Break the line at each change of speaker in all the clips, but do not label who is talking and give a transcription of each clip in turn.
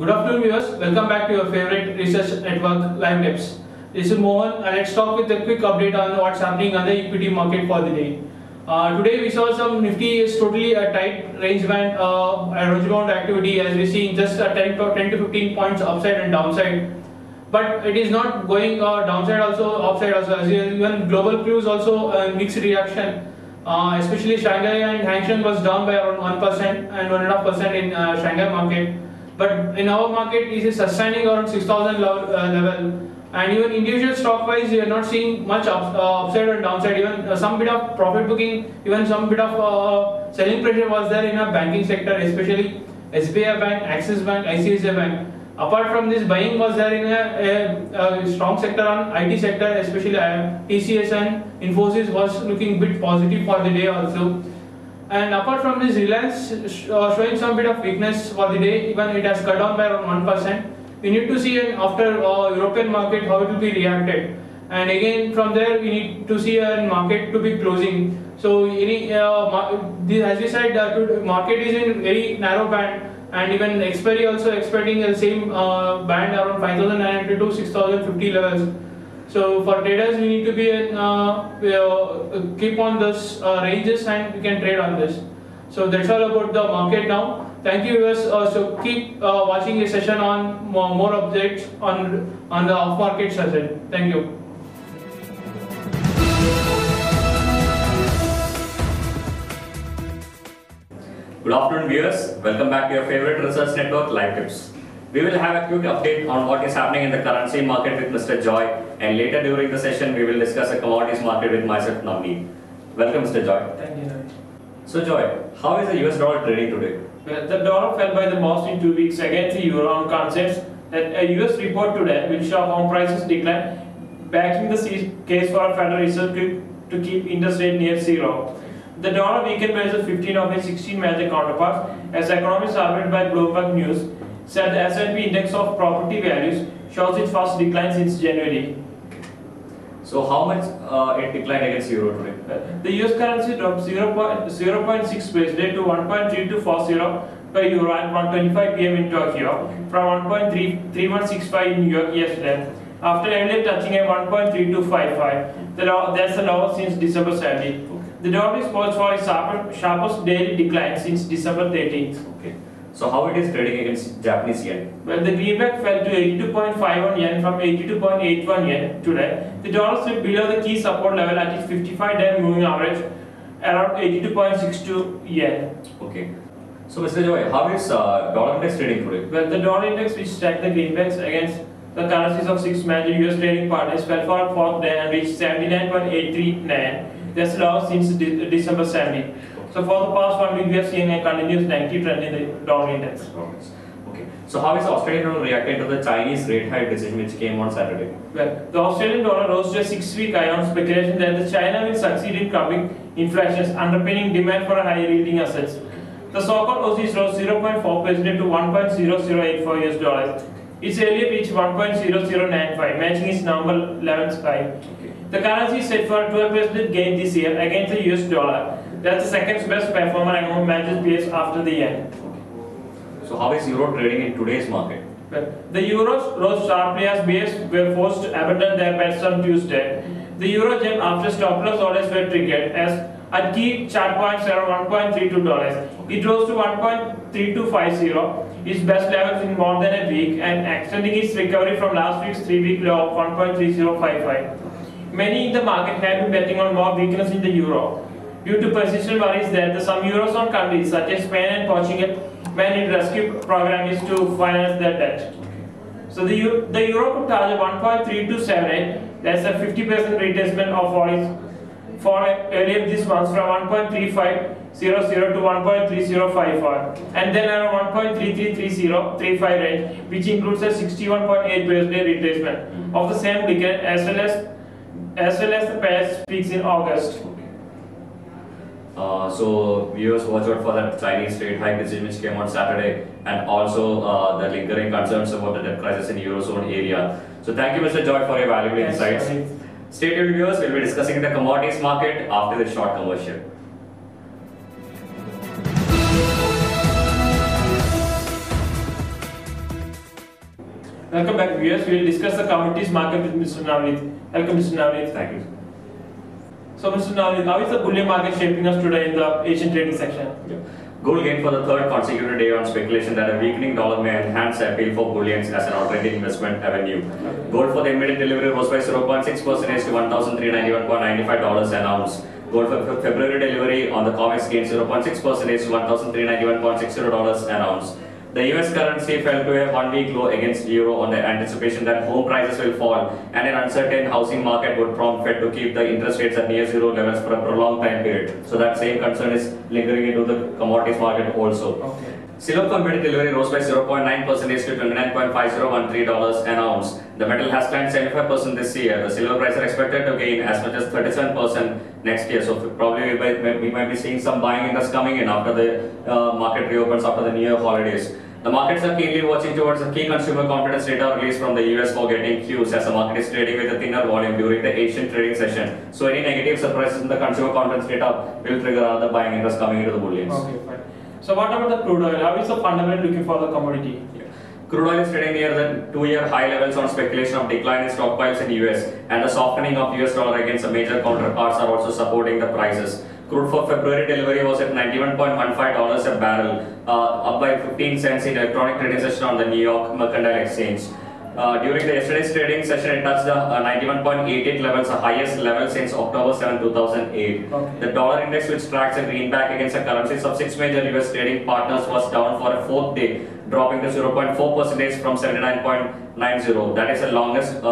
Good afternoon viewers, welcome back to your favorite research network live tips. This is Mohan and let's talk with a quick update on what's happening on the equity market for the day. Today we saw some Nifty is totally a tight range band, range bound activity as we see just 10 to 15 points upside and downside. But it is not going downside also, upside also, as even global clues also mixed reaction. Especially Shanghai and Hang Seng was down by around 1% and 1.5% in Shanghai market. But in our market, it is sustaining around 6,000 level. And even individual stock wise, we are not seeing much upside and downside. Even some bit of profit booking, even some bit of selling pressure was there in a banking sector, especially SBI Bank, Axis Bank, ICICI Bank. Apart from this, buying was there in a strong sector on IT sector, especially TCS and Infosys was looking bit positive for the day also. And apart from this, Reliance showing some bit of weakness for the day, even it has cut down by around 1%. We need to see after European market how it will be reacted. And again from there we need to see a market to be closing. So as we said, market is in very narrow band. And even expiry also expecting the same band around 5,900 to 6,050 levels. So for traders we need to be keep on those ranges and we can trade on this. So that's all about the market now. Thank you viewers. So keep watching a session on more updates on the off market session. Thank you.
Good afternoon viewers, welcome back to your favorite research network live tips. We will have a quick update on what is happening in the currency market with Mr. Joy, and later during the session we will discuss the commodities market with myself Navneet. Welcome Mr. Joy.
Thank you.
So Joy, how is the US dollar trading today?
Well, the dollar fell by the most in 2 weeks against the euro on concerns that a US report today will show home prices decline, backing the case for a Federal Reserve to keep interest rate near zero. The dollar weakened by 15 of its 16 major counterparts as economists surveyed by Bloomberg News said the S&P index of property values shows its first decline since January.
So how much it declined against euro today?
The US currency dropped 0.6 base day to 1.3240 per euro at 1:25 p.m. in Tokyo from 1.3165 in New York yesterday. After earlier touching a 1.3255, that's the lowest since December 17th. The dollar is poised for its sharpest daily decline since December 13th.
Okay. So how it is trading against Japanese yen?
Well, the greenback fell to 82.51 yen from 82.81 yen today. The dollar slipped below the key support level at its 55-day moving average around 82.62 yen.
Okay. So Mr. Joy, how is dollar index trading today?
Well, the dollar index, which tracked the greenbacks against the currencies of 6 major US trading partners, fell for a fourth day and reached 79.839. That's low since December 17th. So for the past 1 week, we have seen a continuous negative trend in the dollar index.
Okay. So how is Australian dollar reacting to the Chinese rate hike decision which came on Saturday?
Well, the Australian dollar rose to a 6-week high on speculation that the China will succeed in curbing inflation, underpinning demand for higher yielding assets. The so-called Aussies rose 0.4% to 1.0084 US dollars. It's earlier reached 1.0095, matching its November 11th high. The currency is set for a 12% gain this year against the US dollar. That's the second best performer among major peers after the yen.
So how is euro trading in today's market?
Well, the euros rose sharply as bears were forced to abandon their bets on Tuesday. The euro jumped after stop loss orders were triggered as at key chart points around $1.32. It rose to 1.3250, its best levels in more than a week, and extending its recovery from last week's 3-week low of 1.3055. Many in the market have been betting on more weakness in the euro due to persistent worries that some Eurozone countries such as Spain and Portugal may need rescue programs to finance their debt. So the euro could target 1.3278, that's a 50% retracement of what is for earlier this month from 1.3500 to 1.3054, and then around 1.333035 range, which includes a 61.8% retracement of the same decade as well as the past peaks in August.
So viewers, watch out for that Chinese rate hike decision which came on Saturday, and also the lingering concerns about the debt crisis in Eurozone area. So thank you Mr. Joy for your valuable insights. Stay tuned viewers, we'll be discussing the commodities market after this short commercial.
Welcome back, viewers. We will discuss the commodities market with Mr. Navneet. Welcome, Mr. Navneet.
Thank you.
So, Mr. Navneet, how is the bullion market shaping us today in the Asian trading section?
Gold gained for the third consecutive day on speculation that a weakening dollar may enhance the appeal for bullions as an alternative investment avenue. Gold for the immediate delivery rose by 0.6% to $1,391.95 an ounce. Gold for February delivery on the COMEX gained 0.6% to $1,391.60 an ounce. The US currency fell to a one-week low against euro on the anticipation that home prices will fall and an uncertain housing market would prompt Fed to keep the interest rates at near zero levels for a prolonged time period. So that same concern is lingering into the commodities market also.
Okay.
Silver for mid delivery rose by 0.9% to $29.5013 an ounce. The metal has climbed 75% this year. The silver price is expected to gain as much as 37% next year. So probably we might be seeing some buying interest coming in after the market reopens after the New Year holidays. The markets are keenly watching towards the key consumer confidence data released from the US for getting cues as the market is trading with a thinner volume during the Asian trading session. So any negative surprises in the consumer confidence data will trigger other buying interest coming into the bullions.
Okay, fine. So what about the crude oil? How is the fundamental looking for the commodity?
Crude oil is trading near the 2-year high levels on speculation of decline in stockpiles in US and the softening of US dollar against the major counterparts are also supporting the prices. Crude for February delivery was at $91.15 a barrel, up by 15 cents in electronic trading session on the New York Mercantile Exchange. During the yesterday's trading session, it touched the 91.88 levels, the highest level since October 7, 2008.
Okay.
The dollar index, which tracks a greenback against the currencies of 6 major US trading partners, was down for a fourth day, dropping to 0.4% from 79.90. That is the longest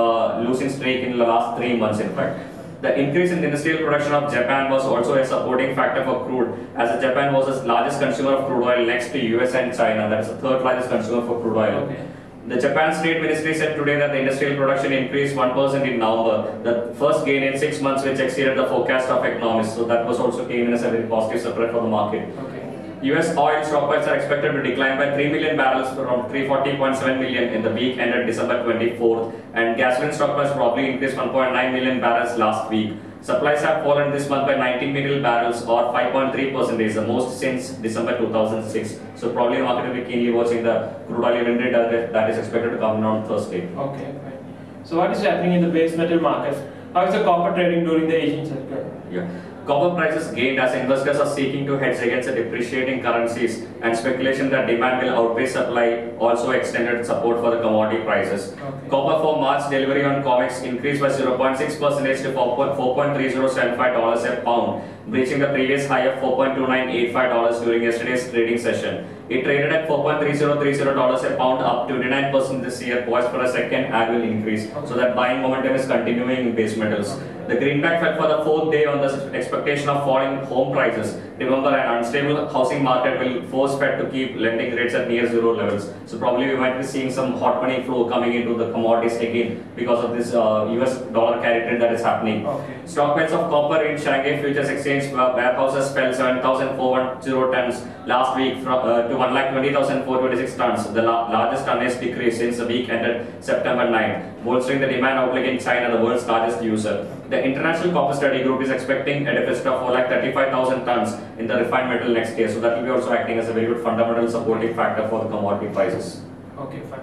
losing streak in the last 3 months, in fact. The increase in industrial production of Japan was also a supporting factor for crude, as Japan was the largest consumer of crude oil next to US and China. That is the third largest consumer for crude oil.
Okay.
The Japan State Ministry said today that the industrial production increased 1% in November, the first gain in 6 months, which exceeded the forecast of economists. So that was also came in as a very positive surprise for the market.
Okay.
US oil stockpiles are expected to decline by 3 million barrels from 340.7 million in the week ended December 24th, and gasoline stockpiles probably increased 1.9 million barrels last week. Supplies have fallen this month by 19 million barrels or 5.3%, the most since December 2006. So probably the market will be keenly watching the crude oil inventory that is expected to come on Thursday.
Okay, fine. So what is happening in the base metal markets? How is the copper trading during the Asian cycle?
Yeah. Copper prices gained as investors are seeking to hedge against the depreciating currencies, and speculation that demand will outpace supply also extended support for the commodity prices.
Okay.
Copper for March delivery on COMEX increased by 0.6% to $4.3075 a pound, breaching the previous high of $4.2985 during yesterday's trading session. It traded at $4.3030 a pound, up 29% this year, poised for a second annual increase. So that buying momentum is continuing in base metals. The greenback fell for the fourth day on the expectation of falling home prices. Remember, an unstable housing market will force Fed to keep lending rates at near zero levels. So probably we might be seeing some hot money flow coming into the commodities again because of this US dollar carry trade that is happening.
Okay.
Stockpiles of copper in Shanghai Futures Exchange warehouses fell 7,410 tons last week to 1,20,426 tons, the largest tonnage decrease since the week ended September 9, bolstering the demand outlook in China, the world's largest user. The International Copper Study Group is expecting a deficit of 4,35,000 tons in the refined metal next year, so that will be also acting as a very good fundamental supporting factor for the commodity prices.
Okay, fine.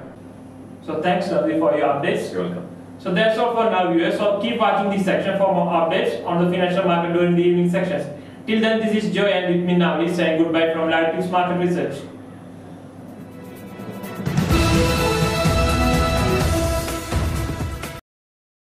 So thanks, Ravi, for your updates.
You're welcome.
So that's all for now, viewers. So keep watching this section for more updates on the financial market during the evening sections. Till then, this is Joy and with me now is saying goodbye from Latitude Market Research.